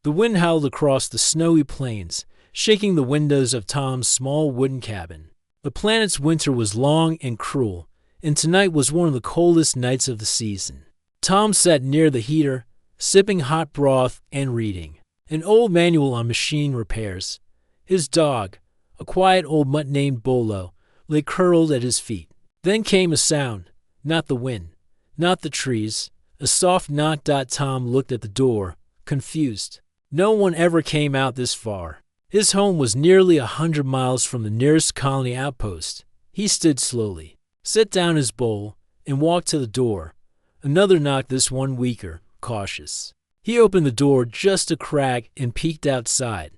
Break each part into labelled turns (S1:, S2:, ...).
S1: The wind howled across the snowy plains, shaking the windows of Tom's small wooden cabin. The planet's winter was long and cruel, and tonight was one of the coldest nights of the season. Tom sat near the heater, sipping hot broth and reading an old manual on machine repairs. His dog, a quiet old mutt named Bolo, lay curled at his feet. Then came a sound, not the wind, not the trees, a soft knock. Tom looked at the door, confused. No one ever came out this far. His home was nearly 100 miles from the nearest colony outpost. He stood slowly, set down his bowl, and walked to the door. Another knock, this one weaker, cautious. He opened the door just a crack and peeked outside.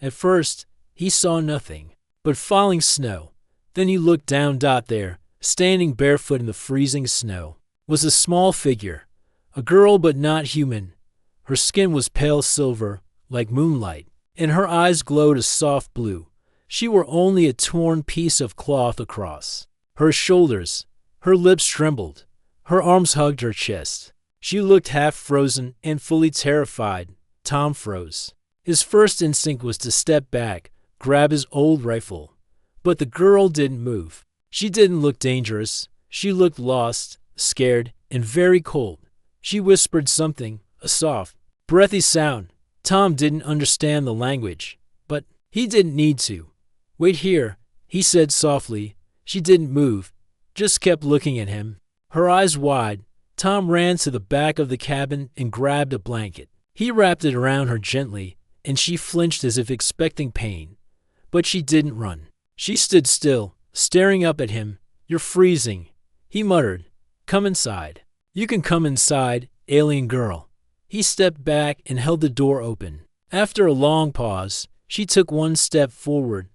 S1: At first, he saw nothing but falling snow. Then he looked down. There, standing barefoot in the freezing snow, was a small figure, a girl but not human. Her skin was pale silver, like moonlight, and her eyes glowed a soft blue. She wore only a torn piece of cloth across her shoulders. Her lips trembled. Her arms hugged her chest. She looked half frozen and fully terrified. Tom froze. His first instinct was to step back, grab his old rifle. But the girl didn't move. She didn't look dangerous. She looked lost, scared, and very cold. She whispered something, a soft, breathy sound. Tom didn't understand the language, but he didn't need to. "Wait here," he said softly. She didn't move, just kept looking at him, her eyes wide. Tom ran to the back of the cabin and grabbed a blanket. He wrapped it around her gently, and she flinched as if expecting pain. But she didn't run. She stood still, staring up at him. "You're freezing," he muttered. "Come inside." "You can come inside, alien girl." He stepped back and held the door open. After a long pause, she took one step forward,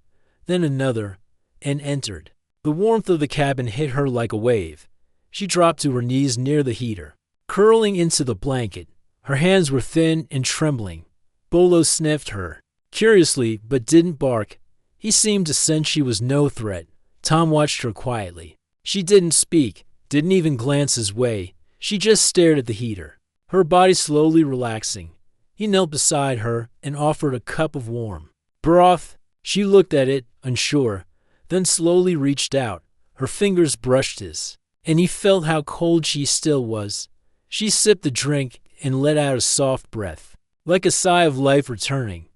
S1: then another, and entered. The warmth of the cabin hit her like a wave. She dropped to her knees near the heater, curling into the blanket. Her hands were thin and trembling. Bolo sniffed her, curiously, but didn't bark. He seemed to sense she was no threat. Tom watched her quietly. She didn't speak, didn't even glance his way. She just stared at the heater, her body slowly relaxing. He knelt beside her and offered a cup of warm broth. She looked at it, unsure, then slowly reached out. Her fingers brushed his, and he felt how cold she still was. She sipped the drink and let out a soft breath, like a sigh of life returning.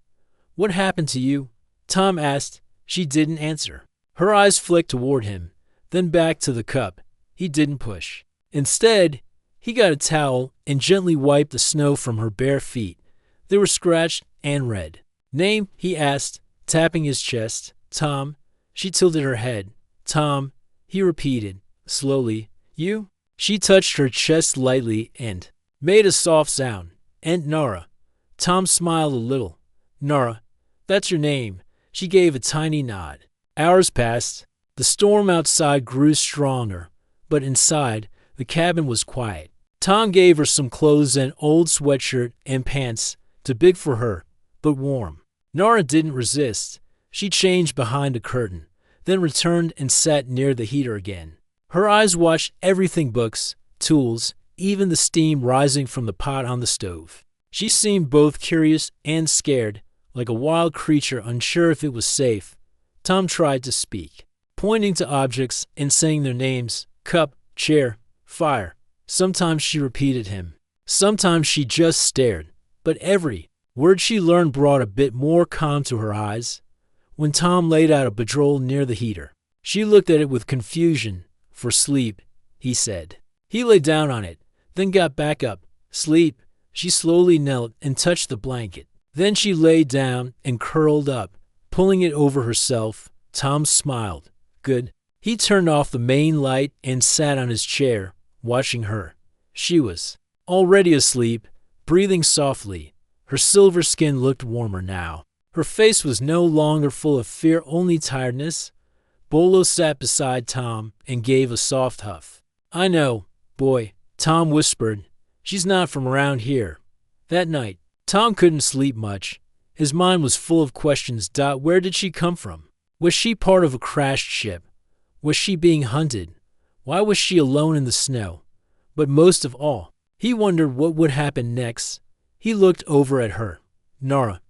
S1: "What happened to you?" Tom asked. She didn't answer. Her eyes flicked toward him, then back to the cup. He didn't push. Instead, he got a towel and gently wiped the snow from her bare feet. They were scratched and red. "Name?" he asked, tapping his chest. "Tom." She tilted her head. "Tom," he repeated, slowly. "You?" She touched her chest lightly and made a soft sound. "And Nara." Tom smiled a little. "Nara, that's your name." She gave a tiny nod. Hours passed. The storm outside grew stronger, but inside, the cabin was quiet. Tom gave her some clothes, an old sweatshirt and pants, too big for her, but warm. Nara didn't resist. She changed behind a curtain, then returned and sat near the heater again. Her eyes watched everything: books, tools, even the steam rising from the pot on the stove. She seemed both curious and scared, like a wild creature unsure if it was safe. Tom tried to speak, pointing to objects and saying their names: cup, chair, fire. Sometimes she repeated him. Sometimes she just stared. But every word she learned brought a bit more calm to her eyes. When Tom laid out a bedroll near the heater, she looked at it with confusion. "For sleep," he said. He lay down on it, then got back up. "Sleep." She slowly knelt and touched the blanket. Then she lay down and curled up, pulling it over herself. Tom smiled. "Good." He turned off the main light and sat on his chair, watching her. She was already asleep, breathing softly. Her silver skin looked warmer now. Her face was no longer full of fear, only tiredness. Bolo sat beside Tom and gave a soft huff. "I know, boy," Tom whispered. "She's not from around here." That night, Tom couldn't sleep much. His mind was full of questions. Where did she come from? Was she part of a crashed ship? Was she being hunted? Why was she alone in the snow? But most of all, he wondered what would happen next. He looked over at her. Nora,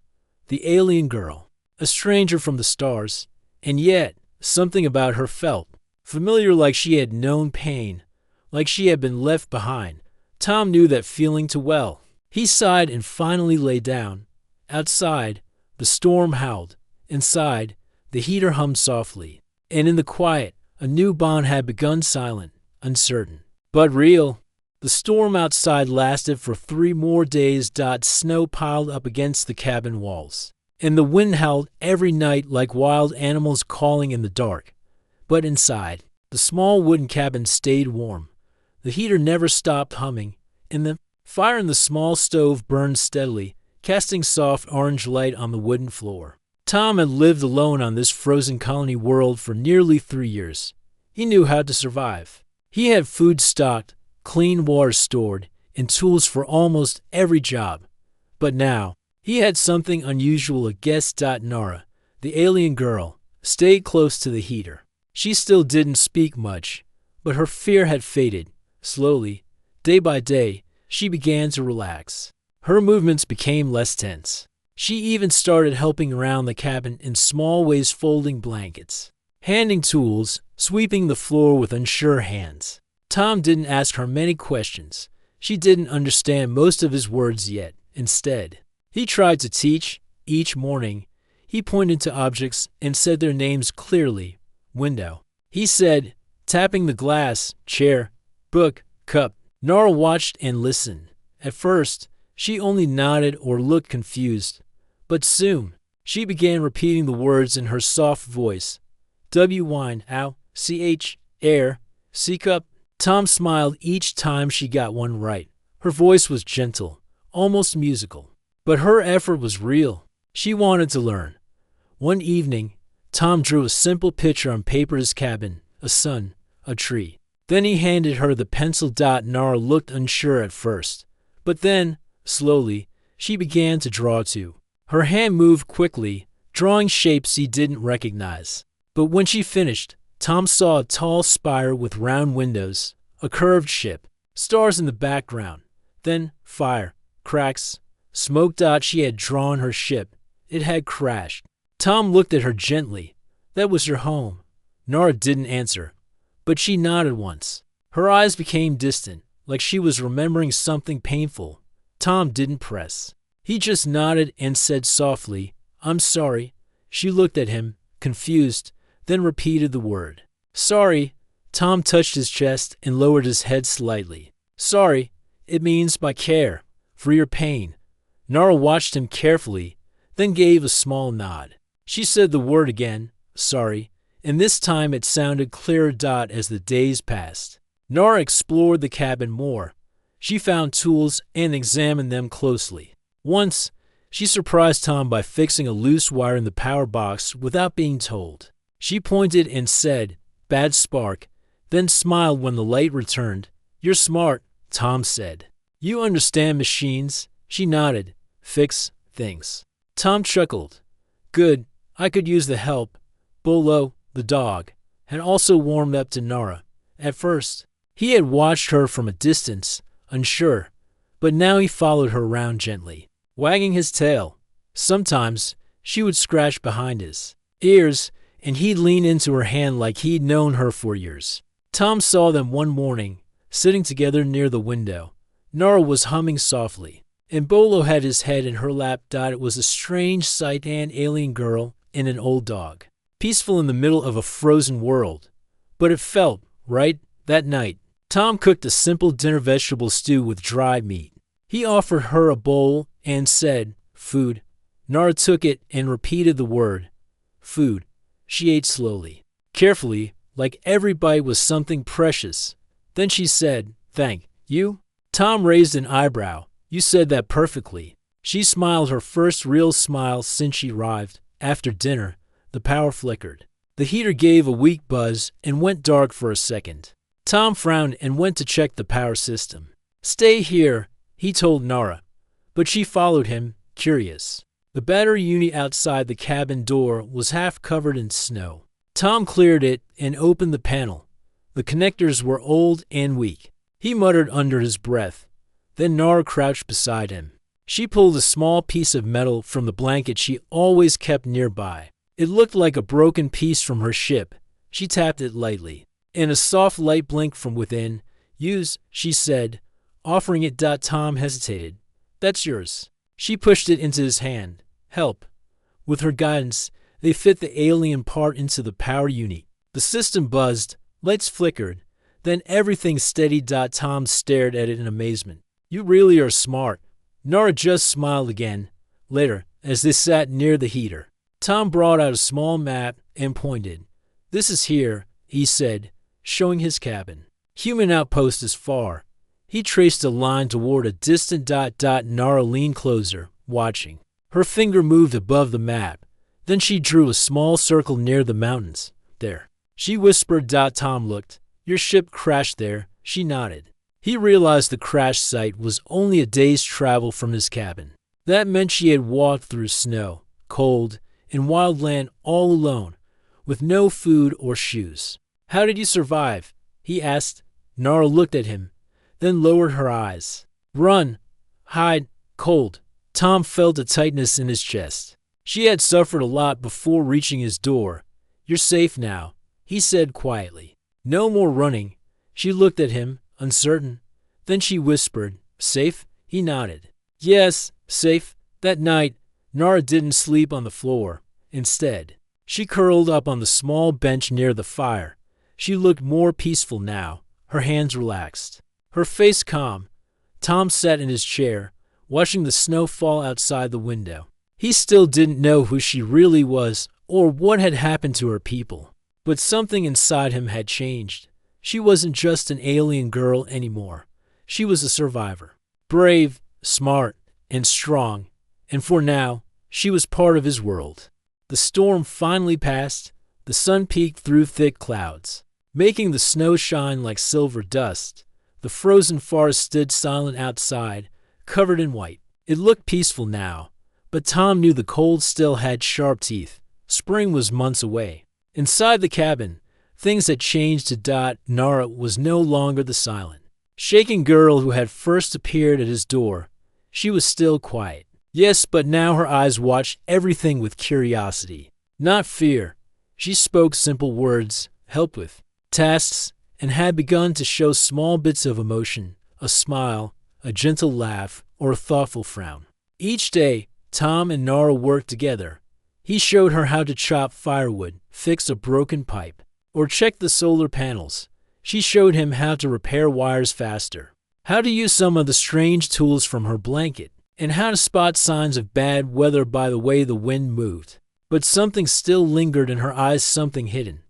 S1: the alien girl, a stranger from the stars, and yet something about her felt familiar, like she had known pain, like she had been left behind. Tom knew that feeling too well. He sighed and finally lay down. Outside, the storm howled. Inside, the heater hummed softly. And in the quiet, a new bond had begun, silent, uncertain, but real. The storm outside lasted for 3 more days. Snow piled up against the cabin walls, and the wind howled every night like wild animals calling in the dark. But inside, the small wooden cabin stayed warm. The heater never stopped humming, and the fire in the small stove burned steadily, casting soft orange light on the wooden floor. Tom had lived alone on this frozen colony world for nearly 3 years. He knew how to survive. He had food stocked, clean water stored, and tools for almost every job. But now, he had something unusual. A guest. Nora, the alien girl, stayed close to the heater. She still didn't speak much, but her fear had faded. Slowly, day by day, she began to relax. Her movements became less tense. She even started helping around the cabin in small ways, folding blankets, handing tools, sweeping the floor with unsure hands. Tom didn't ask her many questions. She didn't understand most of his words yet. Instead, he tried to teach. Each morning, he pointed to objects and said their names clearly. Window, he said, tapping the glass. Chair, book, cup. Nora watched and listened. At first, she only nodded or looked confused. But soon, she began repeating the words in her soft voice. W wine, ow, ch, air, C cup. Tom smiled each time she got one right. Her voice was gentle, almost musical. But her effort was real. She wanted to learn. One evening, Tom drew a simple picture on paper: his cabin, a sun, a tree. Then he handed her the pencil. Nora looked unsure at first, but then, slowly, she began to draw too. Her hand moved quickly, drawing shapes he didn't recognize. But when she finished, Tom saw a tall spire with round windows, a curved ship, stars in the background, then fire, cracks, smoke. She had drawn her ship. It had crashed. Tom looked at her gently. That was your home. Nora didn't answer, but she nodded once. Her eyes became distant, like she was remembering something painful. Tom didn't press. He just nodded and said softly, I'm sorry. She looked at him, confused, then repeated the word. Sorry. Tom touched his chest and lowered his head slightly. Sorry. It means my care, for your pain. Nora watched him carefully, then gave a small nod. She said the word again, sorry, and this time it sounded clearer. As the days passed, Nora explored the cabin more. She found tools and examined them closely. Once, she surprised Tom by fixing a loose wire in the power box without being told. She pointed and said, bad spark, then smiled when the light returned. You're smart, Tom said. You understand machines. She nodded. Fix things. Tom chuckled. Good, I could use the help. Bolo, the dog, had also warmed up to Nora. At first, he had watched her from a distance, unsure, but now he followed her around gently, wagging his tail. Sometimes, she would scratch behind his ears, and he'd lean into her hand like he'd known her for years. Tom saw them one morning, sitting together near the window. Nora was humming softly, and Bolo had his head in her lap. It was a strange sight: an alien girl and an old dog, peaceful in the middle of a frozen world. But it felt right. That night, Tom cooked a simple dinner: vegetable stew with dried meat. He offered her a bowl and said, food. Nora took it and repeated the word, food. She ate slowly, carefully, like every bite was something precious. Then she said, thank you. Tom raised an eyebrow. You said that perfectly. She smiled, her first real smile since she arrived. After dinner, the power flickered. The heater gave a weak buzz and went dark for a second. Tom frowned and went to check the power system. Stay here, he told Nora, but she followed him, curious. The battery unit outside the cabin door was half covered in snow. Tom cleared it and opened the panel. The connectors were old and weak. He muttered under his breath. Then Nora crouched beside him. She pulled a small piece of metal from the blanket she always kept nearby. It looked like a broken piece from her ship. She tapped it lightly, and a soft light blinked from within. Use, she said, offering it. Tom hesitated. That's yours. She pushed it into his hand. Help. With her guidance, they fit the alien part into the power unit. The system buzzed, lights flickered, then everything steadied. Tom stared at it in amazement. You really are smart. Nora just smiled again. Later, as they sat near the heater, Tom brought out a small map and pointed. This is here, he said, showing his cabin. Human outpost is far. He traced a line toward a distant. Nora leaned closer, watching. Her finger moved above the map. Then she drew a small circle near the mountains. There. She whispered. Tom looked. Your ship crashed there. She nodded. He realized the crash site was only a day's travel from his cabin. That meant she had walked through snow, cold, and wild land all alone, with no food or shoes. How did you survive? He asked. Nora looked at him, then lowered her eyes. Run. Hide. Cold. Tom felt a tightness in his chest. She had suffered a lot before reaching his door. You're safe now, he said quietly. No more running. She looked at him, uncertain. Then she whispered, Safe? He nodded. Yes, safe. That night, Nora didn't sleep on the floor. Instead, she curled up on the small bench near the fire. She looked more peaceful now, her hands relaxed, her face calm. Tom sat in his chair, watching the snow fall outside the window. He still didn't know who she really was or what had happened to her people. But something inside him had changed. She wasn't just an alien girl anymore. She was a survivor. Brave, smart, and strong. And for now, she was part of his world. The storm finally passed. The sun peeked through thick clouds, making the snow shine like silver dust. The frozen forest stood silent outside, covered in white. It looked peaceful now, but Tom knew the cold still had sharp teeth. Spring was months away. Inside the cabin, things had changed. Nora was no longer the silent, shaking girl who had first appeared at his door. She was still quiet. Yes, but now her eyes watched everything with curiosity, not fear. She spoke simple words, helped with tasks, and had begun to show small bits of emotion, a smile, a gentle laugh, or a thoughtful frown. Each day, Tom and Nora worked together. He showed her how to chop firewood, fix a broken pipe, or check the solar panels. She showed him how to repair wires faster, how to use some of the strange tools from her blanket, and how to spot signs of bad weather by the way the wind moved. But something still lingered in her eyes, something hidden.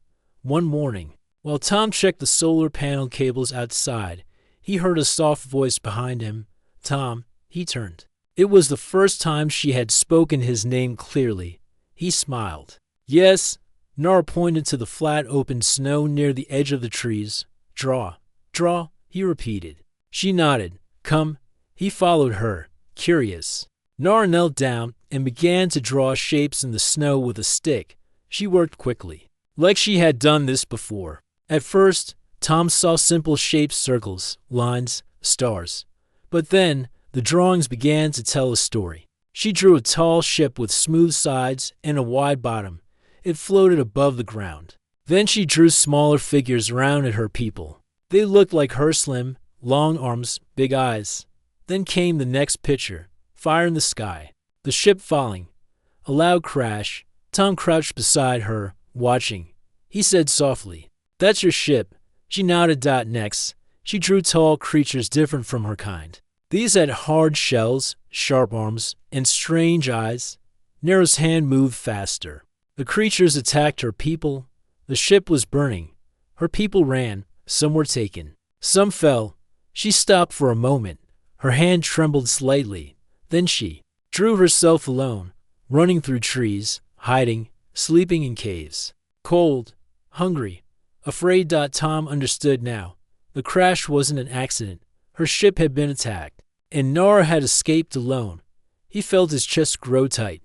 S1: One morning, while Tom checked the solar panel cables outside, he heard a soft voice behind him. Tom, he turned. It was the first time she had spoken his name clearly. He smiled. Yes. Nora pointed to the flat open snow near the edge of the trees. Draw. Draw, he repeated. She nodded. Come. He followed her, curious. Nora knelt down and began to draw shapes in the snow with a stick. She worked quickly, like she had done this before. At first, Tom saw simple shapes, circles, lines, stars. But then, the drawings began to tell a story. She drew a tall ship with smooth sides and a wide bottom. It floated above the ground. Then she drew smaller figures around at her people. They looked like her, slim, long arms, big eyes. Then came the next picture, fire in the sky, the ship falling. A loud crash. Tom crouched beside her, watching. He said softly, That's your ship. She nodded. Next, she drew tall creatures different from her kind. These had hard shells, sharp arms, and strange eyes. Nora's hand moved faster. The creatures attacked her people. The ship was burning. Her people ran. Some were taken. Some fell. She stopped for a moment. Her hand trembled slightly. Then she drew herself alone, running through trees, hiding, sleeping in caves. Cold, hungry, afraid. Tom understood now. The crash wasn't an accident. Her ship had been attacked, and Nora had escaped alone. He felt his chest grow tight.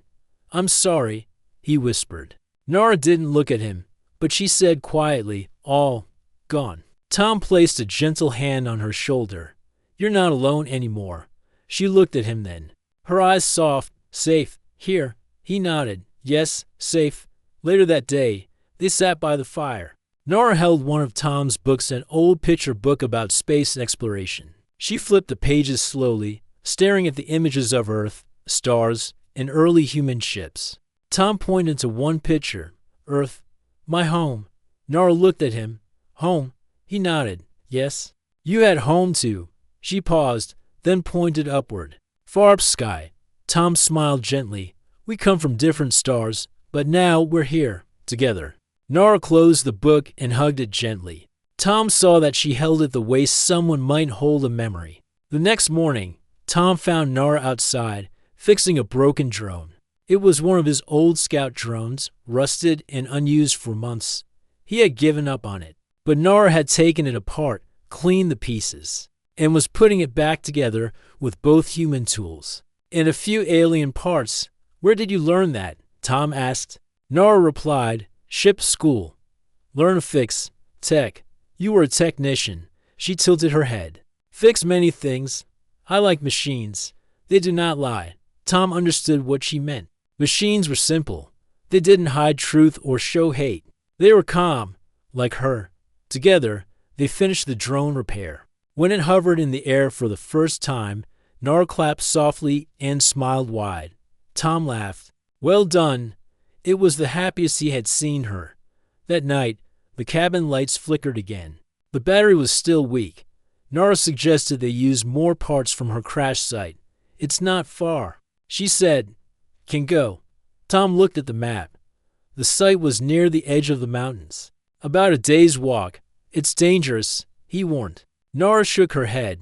S1: I'm sorry, he whispered. Nora didn't look at him, but she said quietly, All gone. Tom placed a gentle hand on her shoulder. You're not alone anymore. She looked at him then. Her eyes soft. Safe. Here. He nodded. Yes, safe. Later that day, they sat by the fire. Nora held one of Tom's books, an old picture book about space exploration. She flipped the pages slowly, staring at the images of Earth, stars, and early human ships. Tom pointed to one picture. Earth. My home. Nora looked at him. Home. He nodded. Yes. You had home too. She paused, then pointed upward. Far up sky. Tom smiled gently. We come from different stars, but now we're here, together. Nora closed the book and hugged it gently. Tom saw that she held it the way someone might hold a memory. The next morning, Tom found Nora outside, fixing a broken drone. It was one of his old scout drones, rusted and unused for months. He had given up on it, but Nora had taken it apart, cleaned the pieces, and was putting it back together with both human tools and a few alien parts. Where did you learn that? Tom asked. Nora replied, Ship school. Learn to fix. Tech. You were a technician. She tilted her head. Fix many things. I like machines. They do not lie. Tom understood what she meant. Machines were simple. They didn't hide truth or show hate. They were calm, like her. Together, they finished the drone repair. When it hovered in the air for the first time, Nora clapped softly and smiled wide. Tom laughed. Well done. It was the happiest he had seen her. That night, the cabin lights flickered again. The battery was still weak. Nora suggested they use more parts from her crash site. It's not far, she said. Can go. Tom looked at the map. The site was near the edge of the mountains. About a day's walk. It's dangerous, he warned. Nora shook her head.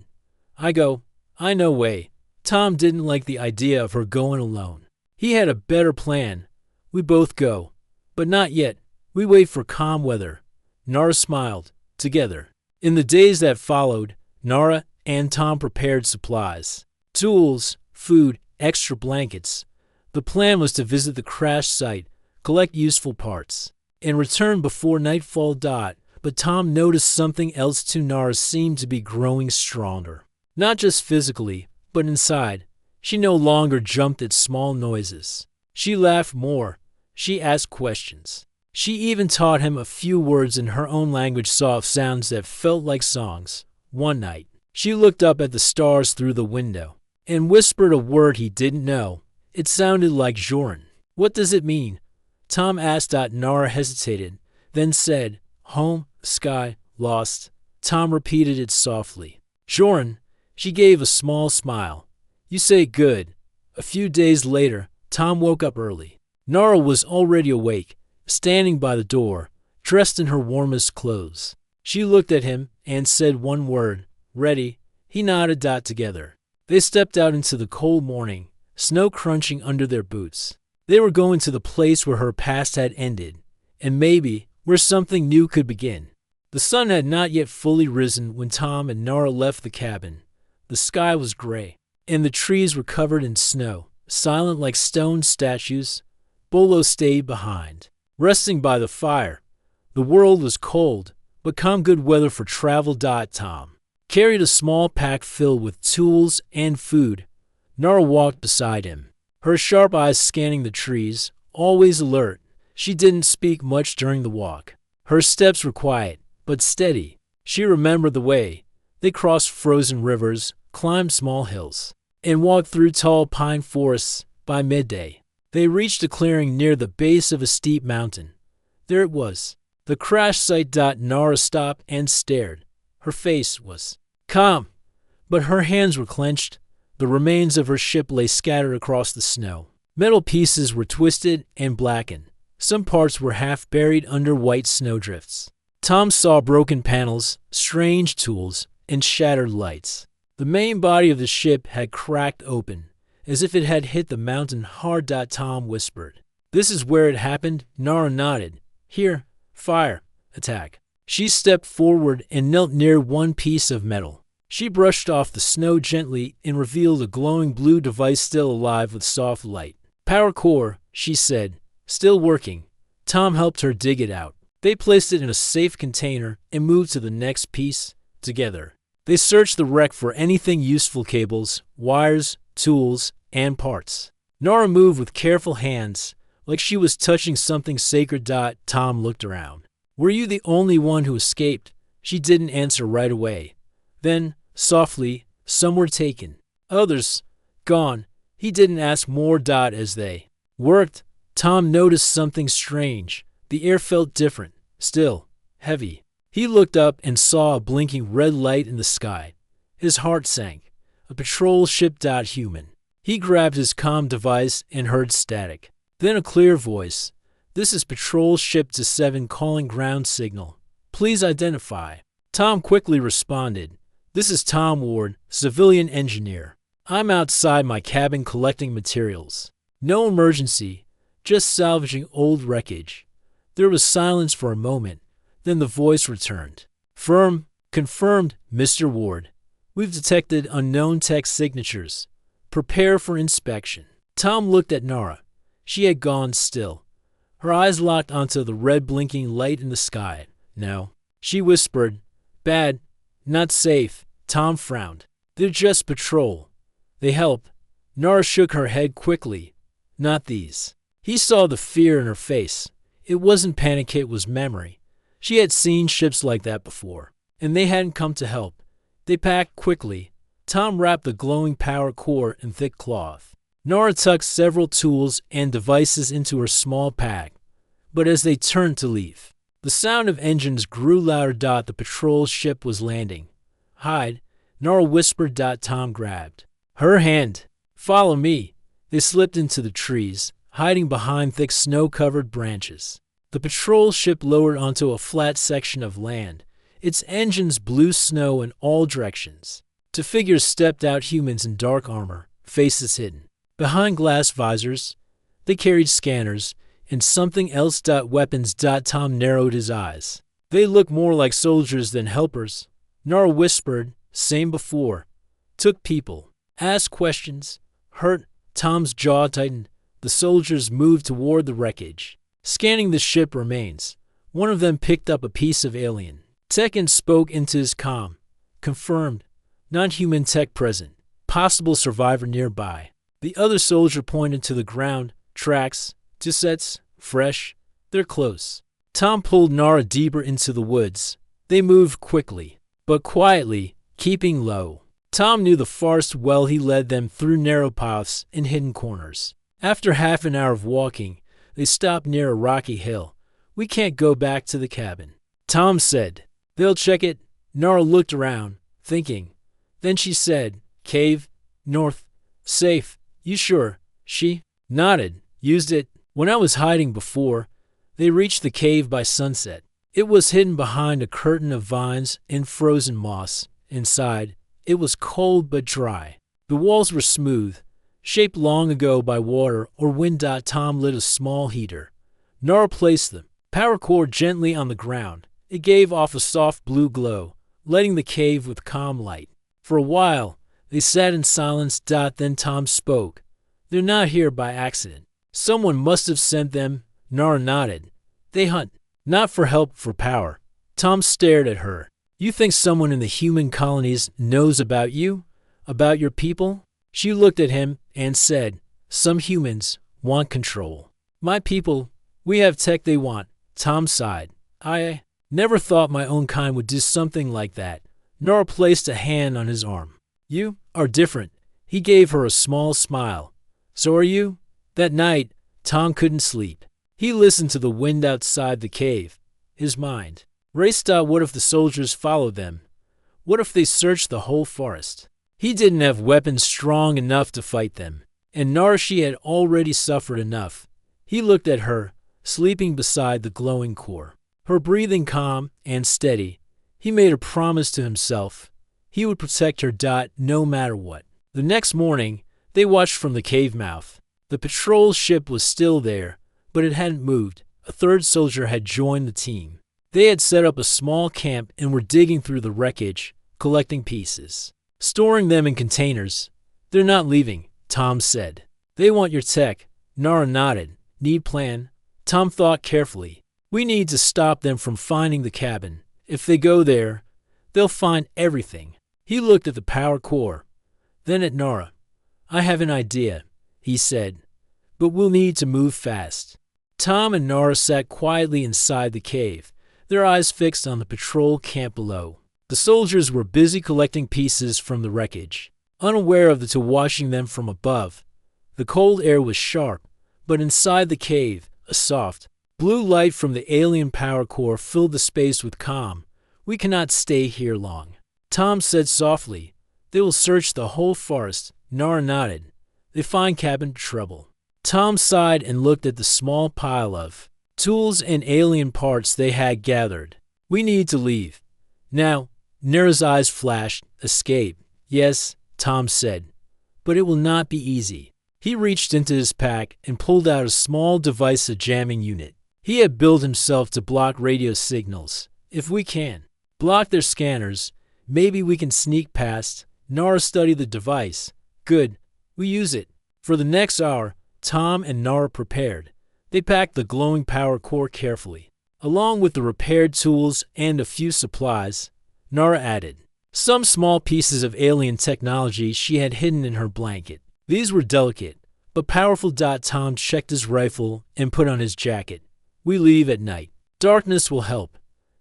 S1: I go. I no way. Tom didn't like the idea of her going alone. He had a better plan. We both go. But not yet. We wait for calm weather. Nora smiled. Together. In the days that followed, Nora and Tom prepared supplies. Tools, food, extra blankets. The plan was to visit the crash site, collect useful parts, and return before nightfall. But Tom noticed something else too. Nora seemed to be growing stronger. Not just physically, but inside. She no longer jumped at small noises. She laughed more. She asked questions. She even taught him a few words in her own language, soft sounds that felt like songs. One night, she looked up at the stars through the window and whispered a word he didn't know. It sounded like Joran. What does it mean? Tom asked. Nora hesitated, then said, Home, sky, lost. Tom repeated it softly. Joran. She gave a small smile. You say good. A few days later, Tom woke up early. Nora was already awake, standing by the door, dressed in her warmest clothes. She looked at him and said one word, ready. He nodded. Together, they stepped out into the cold morning, snow crunching under their boots. They were going to the place where her past had ended, and maybe where something new could begin. The sun had not yet fully risen when Tom and Nora left the cabin. The sky was gray, and the trees were covered in snow, silent like stone statues. Bolo stayed behind, resting by the fire. The world was cold, but calm, good weather for travel. Tom carried a small pack filled with tools and food. Nora walked beside him, her sharp eyes scanning the trees, always alert. She didn't speak much during the walk. Her steps were quiet, but steady. She remembered the way. They crossed frozen rivers, climbed small hills, and walked through tall pine forests. By midday, they reached a clearing near the base of a steep mountain. There it was, the crash site. Nora stopped and stared. Her face was calm, but her hands were clenched. The remains of her ship lay scattered across the snow. Metal pieces were twisted and blackened. Some parts were half buried under white snowdrifts. Tom saw broken panels, strange tools, and shattered lights. The main body of the ship had cracked open, as if it had hit the mountain hard. Tom whispered, This is where it happened. Nora nodded. Here, fire, attack. She stepped forward and knelt near one piece of metal. She brushed off the snow gently and revealed a glowing blue device still alive with soft light. Power core, she said, still working. Tom helped her dig it out. They placed it in a safe container and moved to the next piece. Together, they searched the wreck for anything useful: cables, wires, tools, and parts. Nara moved with careful hands, like she was touching something sacred. Tom looked around. Were you the only one who escaped? She didn't answer right away. Then, softly, some were taken. Others, gone. He didn't ask more. As they worked, Tom noticed something strange. The air felt different, still, heavy. He looked up and saw a blinking red light in the sky. His heart sank. A patrol ship. Human. He grabbed his comm device and heard static. Then a clear voice. This is Patrol Ship 7 calling ground signal. Please identify. Tom quickly responded. This is Tom Ward, civilian engineer. I'm outside my cabin collecting materials. No emergency, just salvaging old wreckage. There was silence for a moment. Then the voice returned. Firm, confirmed, Mr. Ward. We've detected unknown tech signatures. Prepare for inspection. Tom looked at Nara. She had gone still. Her eyes locked onto the red blinking light in the sky. No. She whispered, Bad, not safe. Tom frowned. They're just patrol. They help. Nara shook her head quickly. Not these. He saw the fear in her face. It wasn't panic, it was memory. She had seen ships like that before, and they hadn't come to help. They packed quickly. Tom wrapped the glowing power core in thick cloth. Nara tucked several tools and devices into her small pack, but as they turned to leave, the sound of engines grew louder. The patrol ship was landing. Hide, Nara whispered. Tom grabbed her hand. Follow me. They slipped into the trees, hiding behind thick snow-covered branches. The patrol ship lowered onto a flat section of land. Its engines blew snow in all directions. Two figures stepped out, humans in dark armor, faces hidden. Behind glass visors, they carried scanners and something else. Weapons. Tom narrowed his eyes. They looked more like soldiers than helpers. Nara whispered, same before. Took people. Asked questions. Hurt. Tom's jaw tightened. The soldiers moved toward the wreckage. Scanning the ship remains. One of them picked up a piece of alien tech and spoke into his comm. Confirmed. Non-human tech present. Possible survivor nearby. The other soldier pointed to the ground. Tracks. 2 sets. Fresh. They're close. Tom pulled Nara deeper into the woods. They moved quickly, but quietly, keeping low. Tom knew the forest well. He led them through narrow paths and hidden corners. After half an hour of walking, they stopped near a rocky hill. We can't go back to the cabin, Tom said. They'll check it. Nara looked around, thinking. Then she said, Cave, north, safe. You sure? She nodded. Used it. When I was hiding before, they reached the cave by sunset. It was hidden behind a curtain of vines and frozen moss. Inside, it was cold but dry. The walls were smooth, shaped long ago by water or wind. Tom lit a small heater. Nara placed the power cord gently on the ground. It gave off a soft blue glow, lighting the cave with calm light. For a while, they sat in silence. Then Tom spoke. They're not here by accident. Someone must have sent them. Nara nodded. They hunt, not for help, for power. Tom stared at her. You think someone in the human colonies knows about you? About your people? She looked at him and said, Some humans want control. My people, we have tech they want. Tom sighed. I never thought my own kind would do something like that. Nara placed a hand on his arm. You are different. He gave her a small smile. So are you? That night, Tom couldn't sleep. He listened to the wind outside the cave. His mind raced. What if the soldiers followed them? What if they searched the whole forest? He didn't have weapons strong enough to fight them. And Nara, she had already suffered enough. He looked at her, sleeping beside the glowing core. Her breathing calm and steady. He made a promise to himself. He would protect her. No matter what. The next morning, they watched from the cave mouth. The patrol ship was still there, but it hadn't moved. A third soldier had joined the team. They had set up a small camp and were digging through the wreckage, collecting pieces, storing them in containers. They're not leaving, Tom said. They want your tech. Nara nodded. Need plan? Tom thought carefully. We need to stop them from finding the cabin. If they go there, they'll find everything. He looked at the power core, then at Nara. I have an idea, he said, but we'll need to move fast. Tom and Nara sat quietly inside the cave, their eyes fixed on the patrol camp below. The soldiers were busy collecting pieces from the wreckage, unaware of the two watching them from above. The cold air was sharp, but inside the cave, a soft, blue light from the alien power core filled the space with calm. We cannot stay here long, Tom said softly. They will search the whole forest. Nara nodded. They find cabin trouble. Tom sighed and looked at the small pile of tools and alien parts they had gathered. We need to leave. Now, Nara's eyes flashed. Escape. Yes, Tom said, but it will not be easy. He reached into his pack and pulled out a small device, a jamming unit. He had built himself to block radio signals. If we can block their scanners, maybe we can sneak past. Nara studied the device. Good. We use it. For the next hour, Tom and Nara prepared. They packed the glowing power core carefully, along with the repaired tools and a few supplies. Nara added some small pieces of alien technology she had hidden in her blanket. These were delicate, but powerful. Tom checked his rifle and put on his jacket. We leave at night. Darkness will help.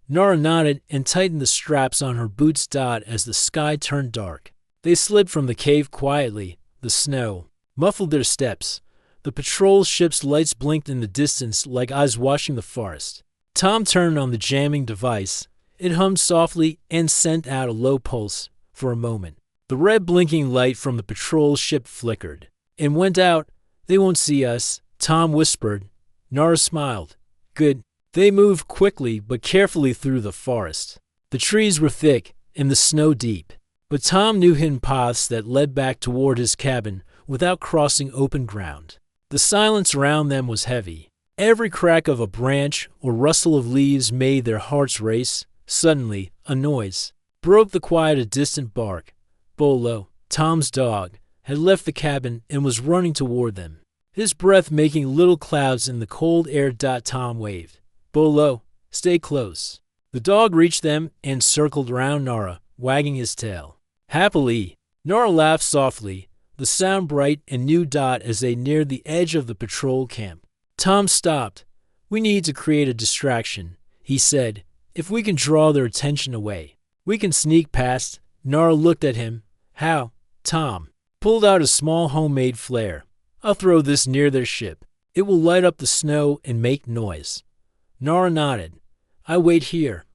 S1: Nara nodded and tightened the straps on her boots. As the sky turned dark, they slid from the cave quietly. The snow muffled their steps. The patrol ship's lights blinked in the distance like eyes watching the forest. Tom turned on the jamming device. It hummed softly and sent out a low pulse. For a moment, the red blinking light from the patrol ship flickered and went out. They won't see us, Tom whispered. Nara smiled. Good. They moved quickly but carefully through the forest. The trees were thick and the snow deep, but Tom knew hidden paths that led back toward his cabin without crossing open ground. The silence around them was heavy. Every crack of a branch or rustle of leaves made their hearts race. Suddenly, a noise broke the quiet. A distant bark. Bolo, Tom's dog, had left the cabin and was running toward them, his breath making little clouds in the cold air. Tom waved. Bolo, stay close. The dog reached them and circled around Nara, wagging his tail. Happily, Nara laughed softly, the sound bright and new. As they neared the edge of the patrol camp, Tom stopped. We need to create a distraction, he said. If we can draw their attention away, we can sneak past. Nara looked at him. How? Tom pulled out a small homemade flare. I'll throw this near their ship. It will light up the snow and make noise. Nara nodded. I wait here.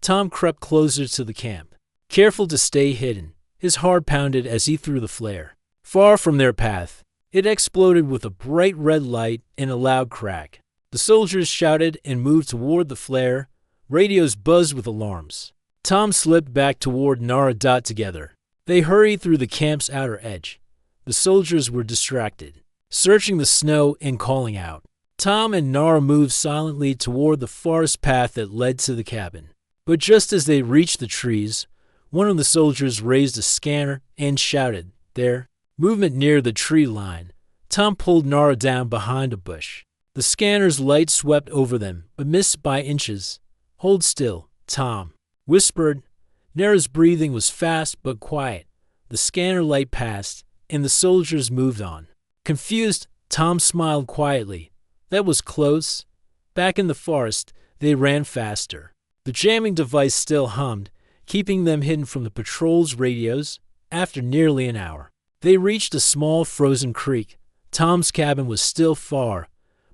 S1: Tom crept closer to the camp, careful to stay hidden. His heart pounded as he threw the flare. Far from their path, it exploded with a bright red light and a loud crack. The soldiers shouted and moved toward the flare. Radios buzzed with alarms. Tom slipped back toward Nara. Together, they hurried through the camp's outer edge. The soldiers were distracted, searching the snow and calling out. Tom and Nara moved silently toward the forest path that led to the cabin. But just as they reached the trees, one of the soldiers raised a scanner and shouted, There! Movement near the tree line. Tom pulled Nara down behind a bush. The scanner's light swept over them, but missed by inches. Hold still, Tom whispered. Nara's breathing was fast but quiet. The scanner light passed, and the soldiers moved on. Confused, Tom smiled quietly. That was close. Back in the forest, they ran faster. The jamming device still hummed, keeping them hidden from the patrol's radios. After nearly an hour, they reached a small frozen creek. Tom's cabin was still far,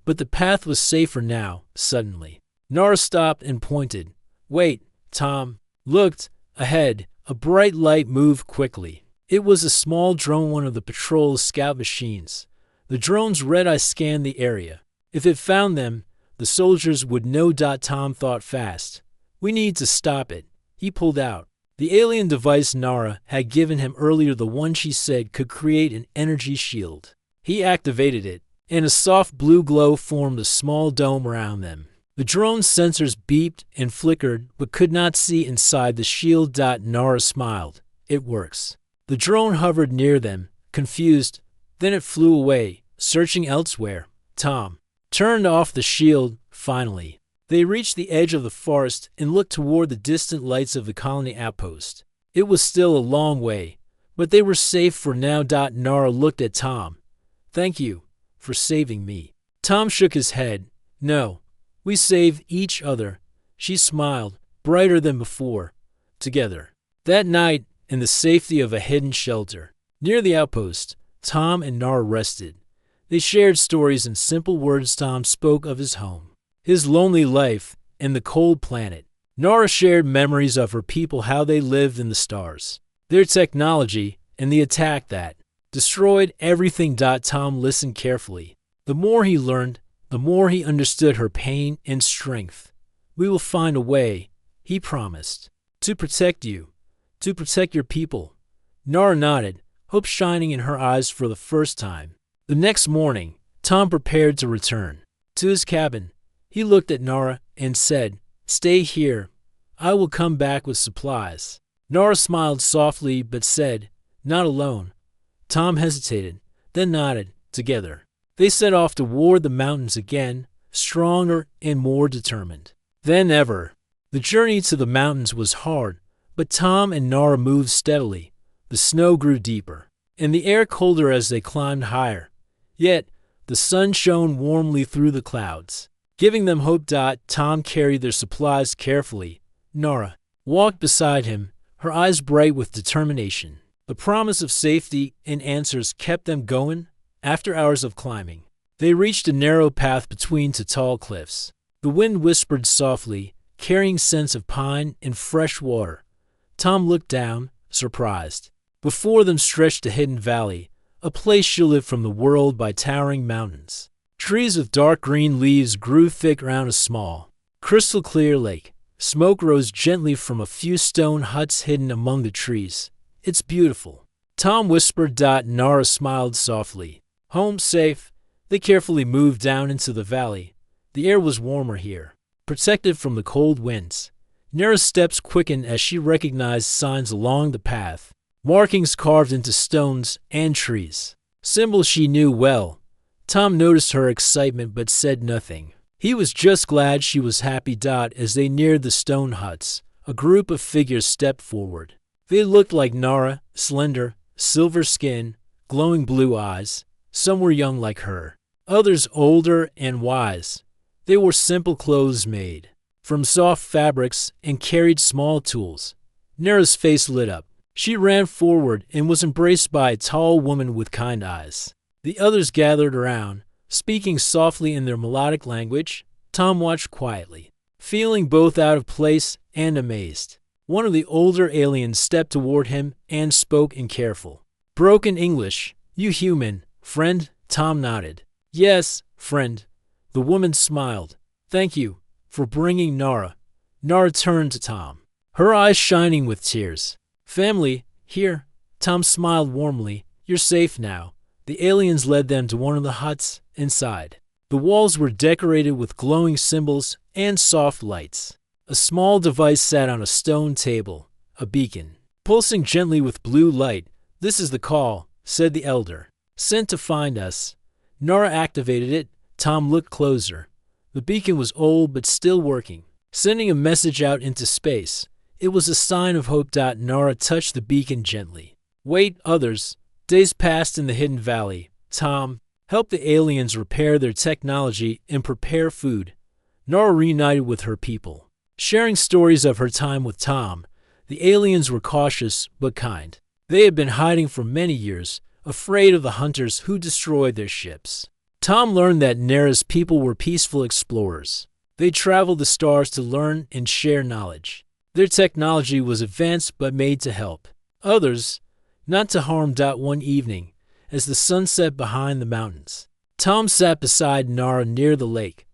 S1: but the path was safer now. Suddenly, Nara stopped and pointed. Wait, Tom looked ahead. A bright light moved quickly. It was a small drone, one of the patrol's scout machines. The drone's red eye scanned the area. If it found them, the soldiers would know. Tom thought fast. We need to stop it. He pulled out the alien device Nara had given him earlier, the one she said could create an energy shield. He activated it, and a soft blue glow formed a small dome around them. The drone's sensors beeped and flickered, but could not see inside the shield. Nara smiled. It works. The drone hovered near them, confused. Then it flew away, searching elsewhere. Tom turned off the shield. Finally, they reached the edge of the forest and looked toward the distant lights of the colony outpost. It was still a long way, But they were safe for now. Nara looked at Tom. Thank you for saving me. Tom shook his head. No, we save each other. She smiled, brighter than before. Together. That night, in the safety of a hidden shelter, near the outpost, Tom and Nara rested. They shared stories in simple words. Tom spoke of his home, his lonely life, and the cold planet. Nara shared memories of her people, how they lived in the stars, their technology, and the attack that destroyed everything. Tom listened carefully. The more he learned, the more he understood her pain and strength. We will find a way, he promised, to protect you, to protect your people. Nara nodded, hope shining in her eyes for the first time. The next morning, Tom prepared to return to his cabin. He looked at Nara and said, "Stay here. I will come back with supplies." Nara smiled softly but said, "Not alone." Tom hesitated, then nodded. Together, they set off toward the mountains again, stronger and more determined than ever. The journey to the mountains was hard, but Tom and Nara moved steadily. The snow grew deeper, and the air colder as they climbed higher. Yet, the sun shone warmly through the clouds, giving them hope. Tom carried their supplies carefully. Nara walked beside him, her eyes bright with determination. The promise of safety and answers kept them going. After hours of climbing, they reached a narrow path between two tall cliffs. The wind whispered softly, carrying scents of pine and fresh water. Tom looked down, surprised. Before them stretched a hidden valley, a place shielded from the world by towering mountains. Trees with dark green leaves grew thick around a small, crystal clear lake. Smoke rose gently from a few stone huts hidden among the trees. "It's beautiful," Tom whispered. Nara smiled softly. Home safe. They carefully moved down into the valley. The air was warmer here, protected from the cold winds. Nara's steps quickened as she recognized signs along the path, markings carved into stones and trees, symbols she knew well. Tom noticed her excitement but said nothing. He was just glad she was happy. As they neared the stone huts, a group of figures stepped forward. They looked like Nara, slender, silver skin, glowing blue eyes. Some were young like her, others older and wise. They wore simple clothes made from soft fabrics and carried small tools. Nara's face lit up. She ran forward and was embraced by a tall woman with kind eyes. The others gathered around, speaking softly in their melodic language. Tom watched quietly, feeling both out of place and amazed. One of the older aliens stepped toward him and spoke in careful, broken English. "You human, friend?" Tom nodded. "Yes, friend." The woman smiled. "Thank you for bringing Nara." Nara turned to Tom, her eyes shining with tears. "Family, here." Tom smiled warmly. "You're safe now." The aliens led them to one of the huts inside. The walls were decorated with glowing symbols and soft lights. A small device sat on a stone table, a beacon, pulsing gently with blue light. "This is the call," said the elder. "Sent to find us." Nara activated it. Tom looked closer. The beacon was old but still working, sending a message out into space. It was a sign of hope. Nara touched the beacon gently. "Wait, others." Days passed in the hidden valley. Tom helped the aliens repair their technology and prepare food. Nara reunited with her people, sharing stories of her time with Tom. The aliens were cautious but kind. They had been hiding for many years, afraid of the hunters who destroyed their ships. Tom learned that Nara's people were peaceful explorers. They traveled the stars to learn and share knowledge. Their technology was advanced but made to help others, not to harm. One evening, as the sun set behind the mountains, Tom sat beside Nara near the lake.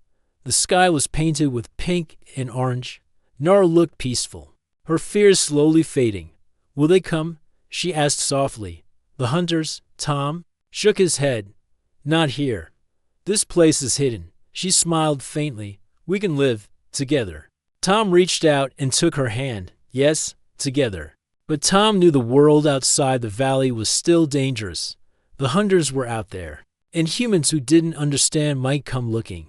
S1: The sky was painted with pink and orange. Nara looked peaceful, her fears slowly fading. "Will they come?" she asked softly. "The hunters?" Tom shook his head. "Not here. This place is hidden." She smiled faintly. "We can live together." Tom reached out and took her hand. Yes, together. But Tom knew the world outside the valley was still dangerous. The hunters were out there, and humans who didn't understand might come looking.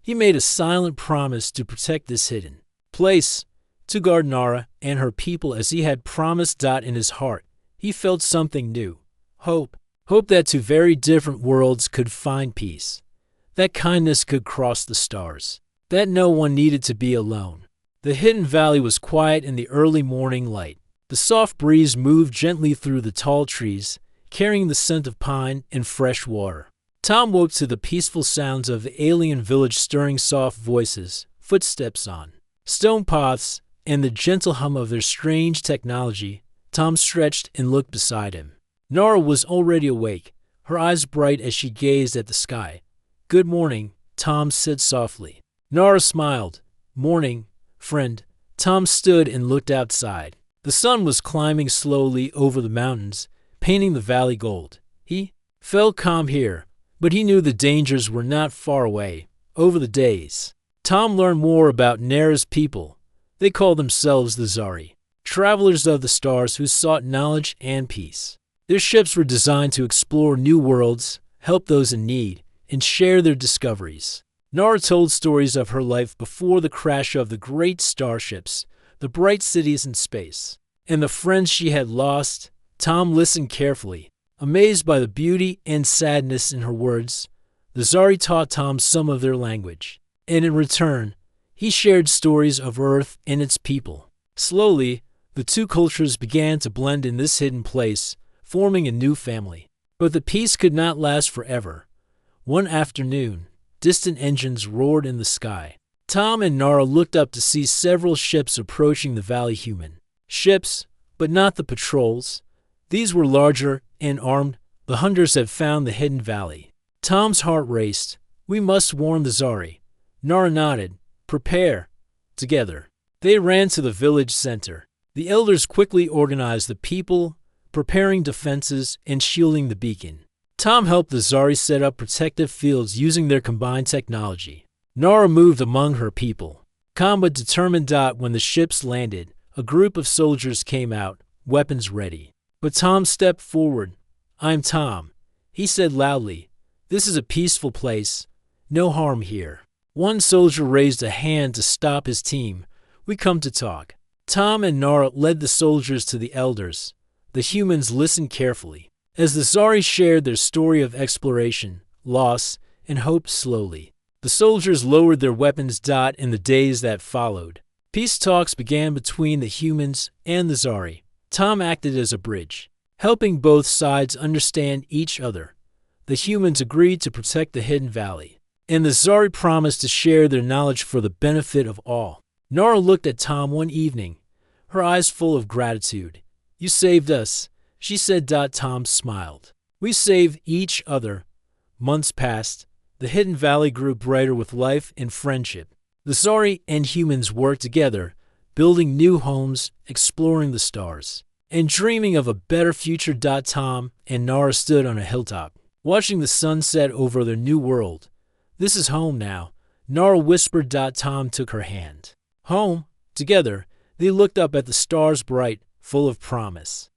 S1: He made a silent promise to protect this hidden place, to guard Nara and her people as he had promised. In his heart, He felt something new. Hope. Hope that two very different worlds could find peace. That kindness could cross the stars. That no one needed to be alone. The hidden valley was quiet in the early morning light. The soft breeze moved gently through the tall trees, carrying the scent of pine and fresh water. Tom woke to the peaceful sounds of the alien village stirring soft voices, footsteps on stone paths, and the gentle hum of their strange technology. Tom stretched and looked beside him. Nora was already awake, her eyes bright as she gazed at the sky. "Good morning," Tom said softly. Nora smiled. "Morning, friend." Tom stood and looked outside. The sun was climbing slowly over the mountains, painting the valley gold. He felt calm here, but he knew the dangers were not far away. Over the days, Tom learned more about Nera's people. They called themselves the Zari, travelers of the stars who sought knowledge and peace. Their ships were designed to explore new worlds, help those in need, and share their discoveries. Nora told stories of her life before the crash of the great starships, the bright cities in space, and the friends she had lost. Tom listened carefully, amazed by the beauty and sadness in her words. The Zari taught Tom some of their language, and in return, he shared stories of Earth and its people. Slowly, the two cultures began to blend in this hidden place, forming a new family. But the peace could not last forever. One afternoon, distant engines roared in the sky. Tom and Nara looked up to see several ships approaching the valley. Human ships, but not the patrols. These were larger and armed. The hunters had found the hidden valley. Tom's heart raced. "We must warn the Zari." Nara nodded. "Prepare." Together, they ran to the village center. The elders quickly organized the people, preparing defenses and shielding the beacon. Tom helped the Zari set up protective fields using their combined technology. Nara moved among her people, calm but determined. When the ships landed, a group of soldiers came out, weapons ready. But Tom stepped forward. "I'm Tom," he said loudly. "This is a peaceful place. No harm here." One soldier raised a hand to stop his team. "We come to talk." Tom and Nara led the soldiers to the elders. The humans listened carefully as the Zari shared their story of exploration, loss, and hope. Slowly, the soldiers lowered their weapons. In the days that followed, peace talks began between the humans and the Zari. Tom acted as a bridge, helping both sides understand each other. The humans agreed to protect the hidden valley, and the Zari promised to share their knowledge for the benefit of all. Nora looked at Tom one evening, her eyes full of gratitude. "You saved us," she said. Tom smiled. "We saved each other." Months passed. The hidden valley grew brighter with life and friendship. The Zari and humans worked together, building new homes, exploring the stars, and dreaming of a better future. Tom and Nara stood on a hilltop, watching the sun set over their new world. "This is home now," Nara whispered. Tom took her hand. "Home." Together, they looked up at the stars, bright, full of promise.